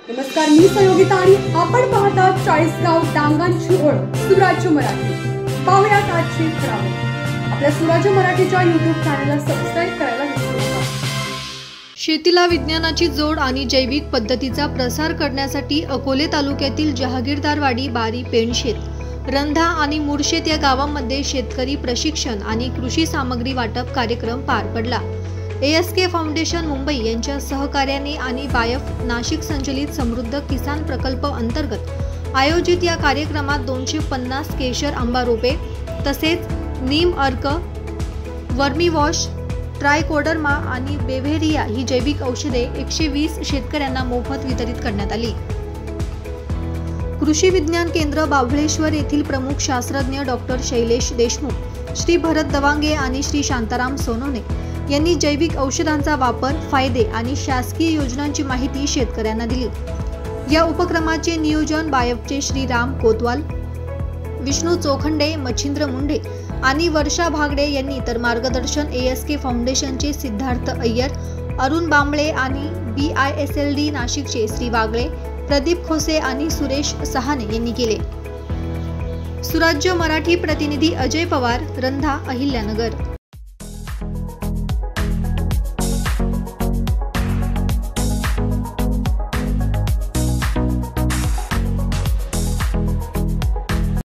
नमस्कार, मी सहयोगिता आणि आपण पाहता 40गाव डांगांची ओळख सुराज्य मराठी। पाहुयात आजची खबरं। आपल्या सुराज्य मराठीच्या YouTube चॅनलला सबस्क्राइब करायला विसरू नका। शेतीला विज्ञानाची जोड आणि जैविक पद्धतीचा प्रसार करण्यासाठी अकोले तालुक्यातील जहागीरदारवाडी, बारी, पेणशेत, रंधा आणि मुरशेत या गावांमध्ये शेतकरी प्रशिक्षण आणि कृषी सामग्री वाटप कार्यक्रम पार पडला। ASK फाउंडेशन मुंबई यांच्या सहकार्याने आणि बायफ नाशिक संचलित समृद्ध किसान प्रकल्प अंतर्गत आयोजित या कार्यक्रमात 250 केशर आंबा रोपे तसेच नीम अर्क, वर्मी वॉश, ट्रायकोडर्मा आणि बेव्हेरिया ही जैविक औषधे 120 शेतकऱ्यांना मोफत वितरित करण्यात आली। कृषी विज्ञान केंद्र बाभळेश्वर येथील प्रमुख शास्त्रज्ञ डॉक्टर शैलेश देशमुख, श्री भरत दवांगे आणि श्री शांताराम सोनवणे यांनी जैविक औषधांचा वापर, फायदे आणि शासकीय योजनांची माहिती शेतकऱ्यांना दिली। या उपक्रमाचे नियोजन बायफचे श्री राम कोतवाल, विष्णू चोखंडे, मच्छिंद्र मुंडे आणि वर्षा भागडे यांनी तर मार्गदर्शन ASK फाउंडेशनचे सिद्धार्थ अय्यर, अरुण बांबळे आणि BISLD नाशिकचे श्री वागळे, प्रदीप खोसे आणि सुरेश सहाने यांनी केले। सुराज्य मराठी प्रतिनिधी अजय पवार, रंधा, अहिल्यानगर।